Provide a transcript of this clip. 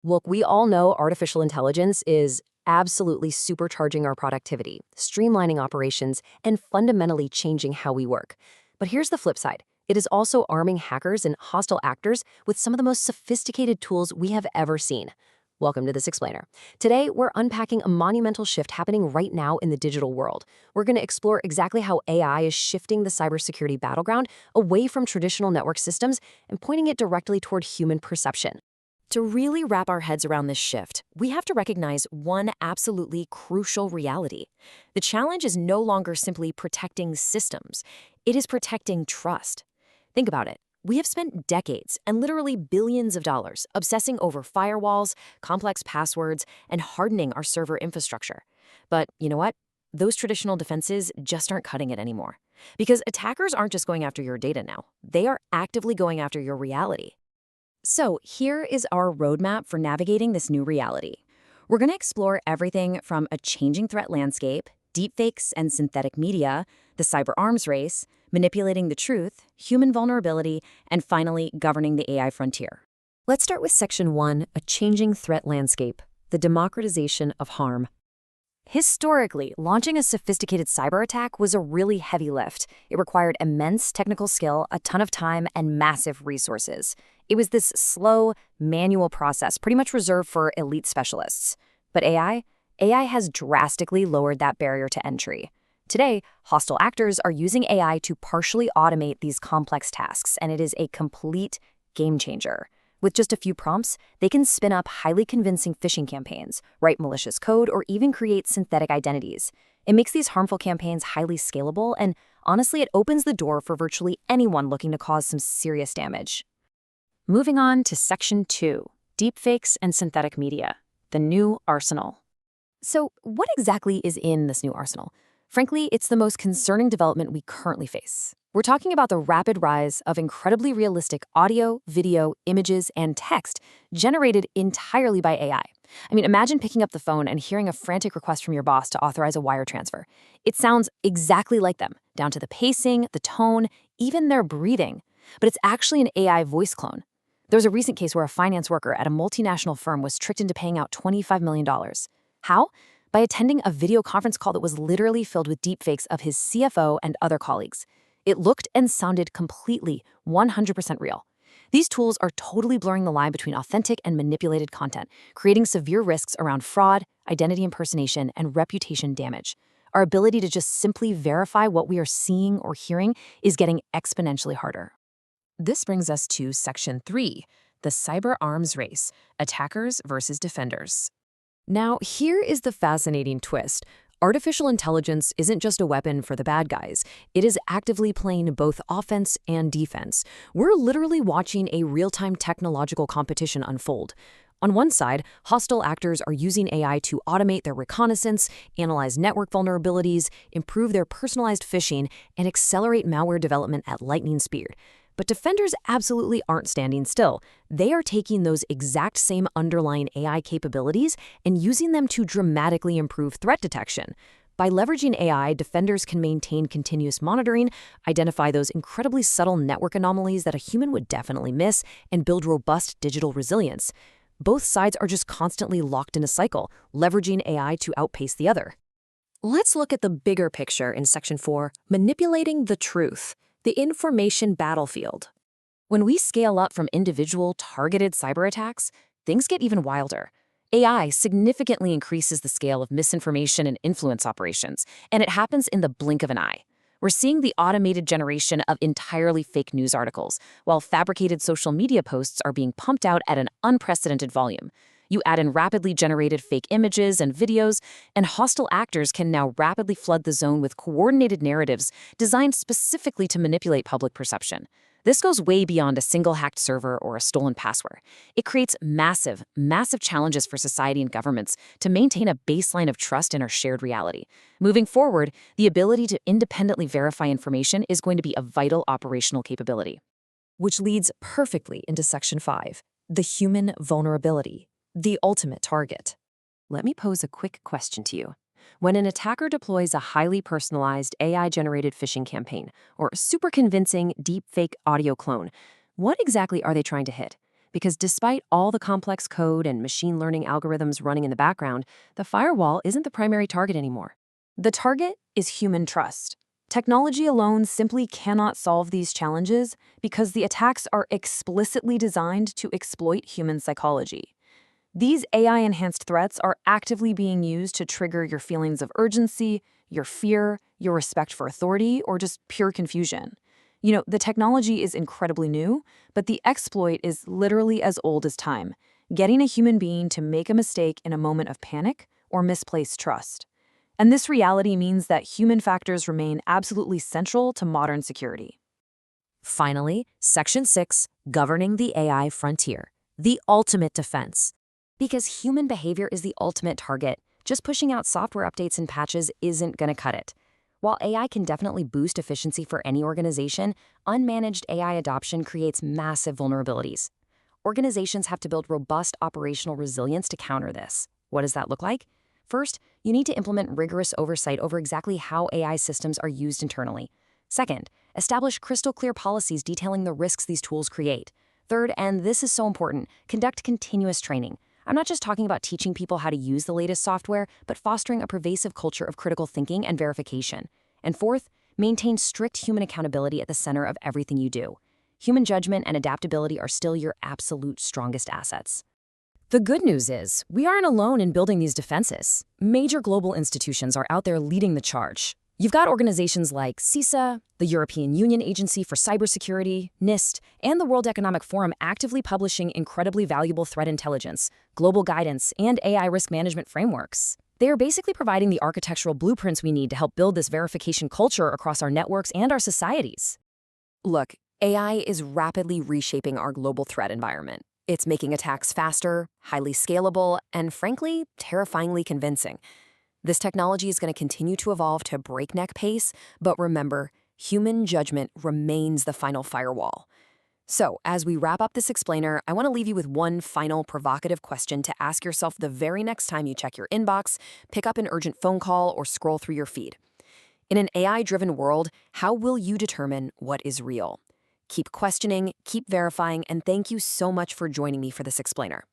Look, we all know artificial intelligence is absolutely supercharging our productivity, streamlining operations, and fundamentally changing how we work. But here's the flip side. It is also arming hackers and hostile actors with some of the most sophisticated tools we have ever seen. Welcome to This Explainer. Today, we're unpacking a monumental shift happening right now in the digital world. We're going to explore exactly how AI is shifting the cybersecurity battleground away from traditional network systems and pointing it directly toward human perception. To really wrap our heads around this shift, we have to recognize one absolutely crucial reality. The challenge is no longer simply protecting systems. It is protecting trust. Think about it. We have spent decades and literally billions of dollars obsessing over firewalls, complex passwords, and hardening our server infrastructure. But you know what? Those traditional defenses just aren't cutting it anymore. Because attackers aren't just going after your data now. They are actively going after your reality. So here is our roadmap for navigating this new reality. We're going to explore everything from a changing threat landscape, deepfakes and synthetic media, the cyber arms race, manipulating the truth, human vulnerability, and finally, governing the AI frontier. Let's start with Section 1, a changing threat landscape, the democratization of harm. Historically, launching a sophisticated cyber attack was a really heavy lift. It required immense technical skill, a ton of time, and massive resources. It was this slow, manual process, pretty much reserved for elite specialists. But AI has drastically lowered that barrier to entry. Today, hostile actors are using AI to partially automate these complex tasks, and it is a complete game changer. With just a few prompts, they can spin up highly convincing phishing campaigns, write malicious code, or even create synthetic identities. It makes these harmful campaigns highly scalable, and honestly, it opens the door for virtually anyone looking to cause some serious damage. Moving on to Section 2, Deepfakes and Synthetic Media, the new arsenal. So, what exactly is in this new arsenal? Frankly, it's the most concerning development we currently face. We're talking about the rapid rise of incredibly realistic audio, video, images, and text generated entirely by AI. I mean, imagine picking up the phone and hearing a frantic request from your boss to authorize a wire transfer. It sounds exactly like them, down to the pacing, the tone, even their breathing. But it's actually an AI voice clone. There was a recent case where a finance worker at a multinational firm was tricked into paying out $25 million. How? By attending a video conference call that was literally filled with deepfakes of his CFO and other colleagues. It looked and sounded completely 100% real. These tools are totally blurring the line between authentic and manipulated content, creating severe risks around fraud, identity impersonation, and reputation damage. Our ability to just simply verify what we are seeing or hearing is getting exponentially harder. This brings us to Section 3, the cyber arms race, attackers versus defenders. Now, here is the fascinating twist. Artificial intelligence isn't just a weapon for the bad guys. It is actively playing both offense and defense. We're literally watching a real-time technological competition unfold. On one side, hostile actors are using AI to automate their reconnaissance, analyze network vulnerabilities, improve their personalized phishing, and accelerate malware development at lightning speed. But defenders absolutely aren't standing still. They are taking those exact same underlying AI capabilities and using them to dramatically improve threat detection. By leveraging AI, defenders can maintain continuous monitoring, identify those incredibly subtle network anomalies that a human would definitely miss, and build robust digital resilience. Both sides are just constantly locked in a cycle, leveraging AI to outpace the other. Let's look at the bigger picture in Section 4, manipulating the truth. The information battlefield. When we scale up from individual targeted cyber attacks, things get even wilder. AI significantly increases the scale of misinformation and influence operations, and it happens in the blink of an eye. We're seeing the automated generation of entirely fake news articles, while fabricated social media posts are being pumped out at an unprecedented volume. You add in rapidly generated fake images and videos, and hostile actors can now rapidly flood the zone with coordinated narratives designed specifically to manipulate public perception. This goes way beyond a single hacked server or a stolen password. It creates massive challenges for society and governments to maintain a baseline of trust in our shared reality. Moving forward, the ability to independently verify information is going to be a vital operational capability. Which leads perfectly into Section 5, the human vulnerability. The ultimate target. Let me pose a quick question to you. When an attacker deploys a highly personalized AI-generated phishing campaign or super convincing deepfake audio clone, what exactly are they trying to hit? because despite all the complex code and machine learning algorithms running in the background, the firewall isn't the primary target anymore. The target is human trust. Technology alone simply cannot solve these challenges because the attacks are explicitly designed to exploit human psychology. These AI-enhanced threats are actively being used to trigger your feelings of urgency, your fear, your respect for authority, or just pure confusion. The technology is incredibly new, but the exploit is literally as old as time, getting a human being to make a mistake in a moment of panic or misplaced trust. And this reality means that human factors remain absolutely central to modern security. Finally, Section 6, Governing the AI Frontier, the ultimate defense. Because human behavior is the ultimate target, just pushing out software updates and patches isn't going to cut it. While AI can definitely boost efficiency for any organization, unmanaged AI adoption creates massive vulnerabilities. Organizations have to build robust operational resilience to counter this. What does that look like? First, you need to implement rigorous oversight over exactly how AI systems are used internally. Second, establish crystal clear policies detailing the risks these tools create. Third, and this is so important, conduct continuous training. I'm not just talking about teaching people how to use the latest software, but fostering a pervasive culture of critical thinking and verification. And fourth, maintain strict human accountability at the center of everything you do. Human judgment and adaptability are still your absolute strongest assets. The good news is, we aren't alone in building these defenses. Major global institutions are out there leading the charge. You've got organizations like CISA, the European Union Agency for Cybersecurity, NIST, and the World Economic Forum actively publishing incredibly valuable threat intelligence, global guidance, and AI risk management frameworks. They are basically providing the architectural blueprints we need to help build this verification culture across our networks and our societies. Look, AI is rapidly reshaping our global threat environment. It's making attacks faster, highly scalable, and frankly, terrifyingly convincing. This technology is going to continue to evolve to breakneck pace, but remember, human judgment remains the final firewall. So, as we wrap up this explainer, I want to leave you with one final provocative question to ask yourself the very next time you check your inbox, pick up an urgent phone call, or scroll through your feed. In an AI-driven world, how will you determine what is real? Keep questioning, keep verifying, and thank you so much for joining me for this explainer.